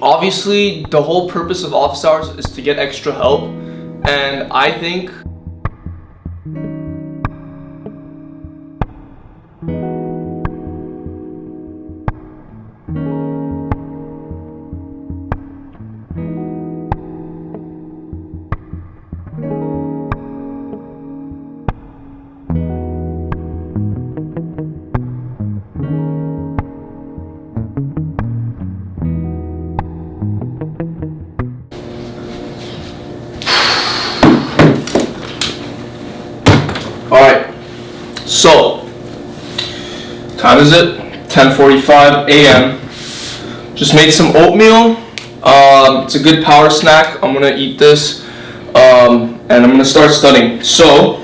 Obviously, the whole purpose of office hours is to get extra help, and I think Alright, so time is it? 10:45 a.m. Just made some oatmeal. It's a good power snack. I'm gonna eat this and I'm gonna start studying. So,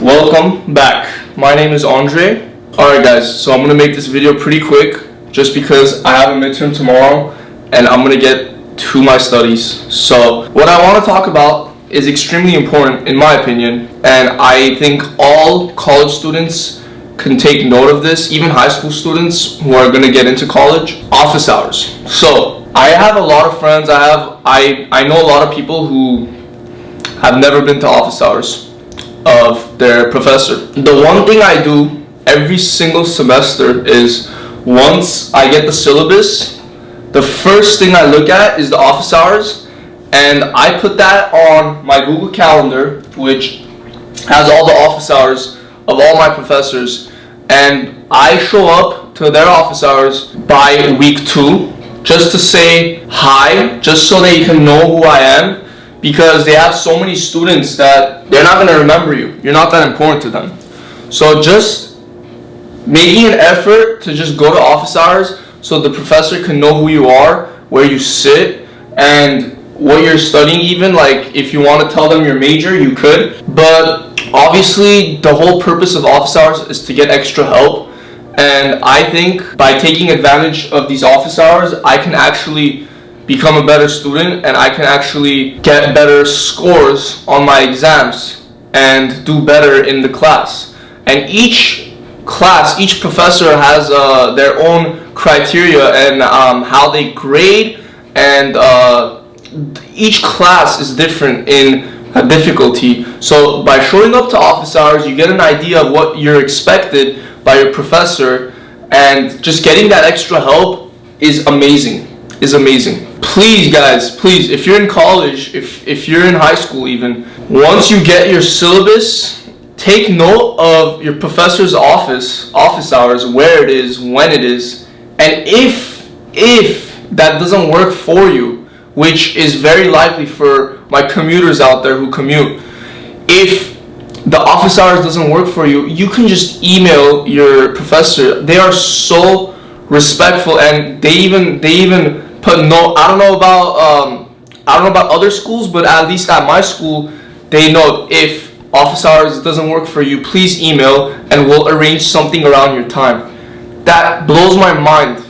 welcome back. My name is Andre. Alright guys, so I'm gonna make this video pretty quick just because I have a midterm tomorrow and I'm gonna get to my studies. So, what I want to talk about is extremely important in my opinion, and I think all college students can take note of this, even high school students who are going to get into college. Office hours. So I have a lot of friends, I know a lot of people who have never been to office hours of their professor. The one thing I do every single semester is, once I get the syllabus, the first thing I look at is the office hours. And I put that on my Google Calendar, which has all the office hours of all my professors. And I show up to their office hours by week 2 just to say hi, just so they can know who I am. Because they have so many students that they're not going to remember you. You're not that important to them. So just making an effort to just go to office hours so the professor can know who you are, where you sit, and what you're studying. Even like if you want to tell them your major, you could. But obviously the whole purpose of office hours is to get extra help, and I think by taking advantage of these office hours I can actually become a better student, and I can actually get better scores on my exams and do better in the class. And each class, each professor has their own criteria and how they grade, and each class is different in difficulty. So by showing up to office hours, you get an idea of what you're expected by your professor, and just getting that extra help is amazing. Please guys, please, if you're in college, if you're in high school even, once you get your syllabus, take note of your professor's office hours, where it is, when it is, and if that doesn't work for you, which is very likely for my commuters out there who commute. If the office hours doesn't work for you, you can just email your professor. They are so respectful, and they even put no. I don't know about other schools, but at least at my school, they know if office hours doesn't work for you, please email and we'll arrange something around your time. That blows my mind.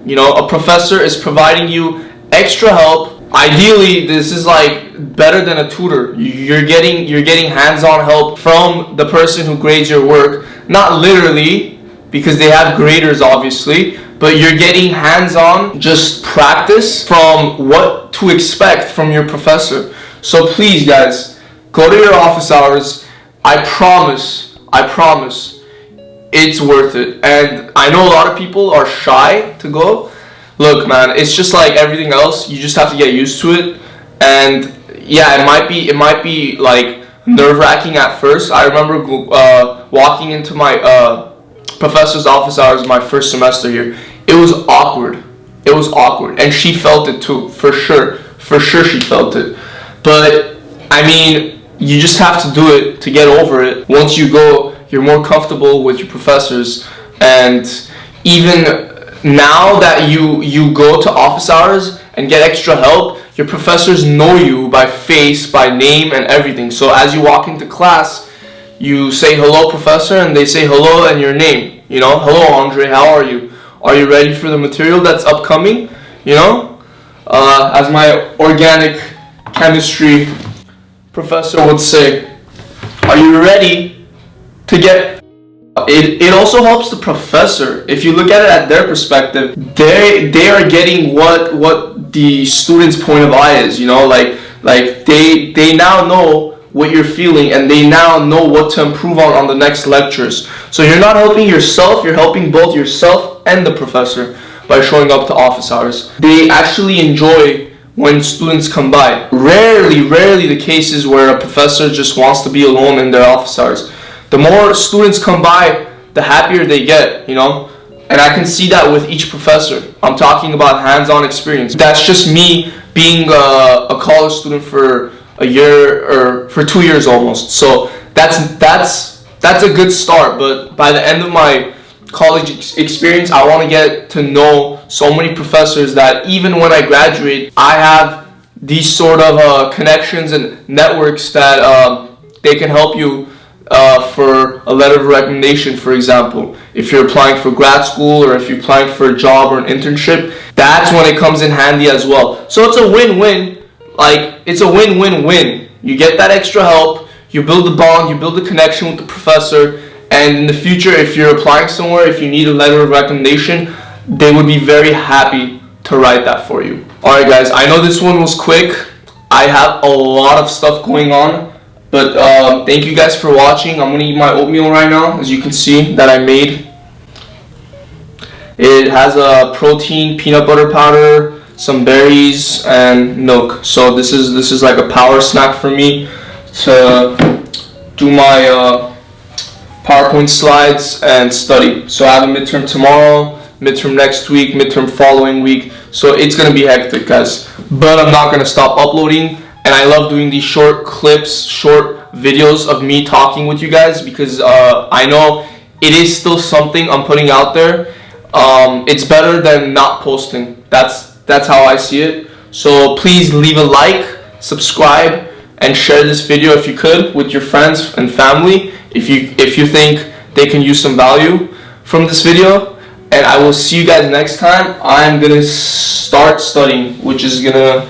You know, a professor is providing you extra help. Ideally, this is like better than a tutor. You're getting hands-on help from the person who grades your work. Not literally, because they have graders obviously, but you're getting hands-on, just practice from what to expect from your professor. So please guys, go to your office hours. I promise, it's worth it. And I know a lot of people are shy to go. Look man, it's just like everything else. You just have to get used to it. And yeah, it might be like nerve-wracking at first. I remember walking into my professor's office hours my first semester here. It was awkward. And she felt it too, for sure she felt it. But I mean, you just have to do it to get over it. Once you go, you're more comfortable with your professors. And even now that you go to office hours and get extra help, your professors know you by face, by name, and everything. So as you walk into class, you say hello professor, and they say hello and your name. You know, hello Andre, how are you? Are you ready for the material that's upcoming? You know, as my organic chemistry professor would say, are you ready to get It also helps the professor. If you look at it at their perspective, they are getting what the student's point of eye is, like they now know what you're feeling, and they now know what to improve on the next lectures. So you're not helping yourself, you're helping both yourself and the professor by showing up to office hours. They actually enjoy when students come by. Rarely the cases where a professor just wants to be alone in their office hours. The more students come by, the happier they get, And I can see that with each professor. I'm talking about hands-on experience. That's just me being a college student for a year or for 2 years almost. So that's a good start. But by the end of my college experience, I want to get to know so many professors that even when I graduate, I have these sort of connections and networks that they can help you for a letter of recommendation, for example. If you're applying for grad school or if you're applying for a job or an internship, that's when it comes in handy as well. So it's a win-win. It's a win-win-win. You get that extra help, you build a bond, you build a connection with the professor, and in the future, if you're applying somewhere, if you need a letter of recommendation, they would be very happy to write that for you. Alright guys, I know this one was quick. I have a lot of stuff going on, but thank you guys for watching. I'm going to eat my oatmeal right now, as you can see, that I made. It has a protein, peanut butter powder, some berries, and milk. So this is like a power snack for me to do my PowerPoint slides and study. So I have a midterm tomorrow, midterm next week, midterm following week. So it's going to be hectic, guys. But I'm not going to stop uploading. And I love doing these short clips, short videos of me talking with you guys, because I know it is still something I'm putting out there. It's better than not posting. That's how I see it. So please leave a like, subscribe, and share this video if you could with your friends and family if you think they can use some value from this video. And I will see you guys next time. I'm gonna start studying, which is gonna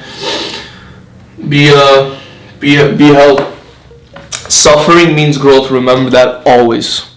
be help. Suffering means growth. Remember that always.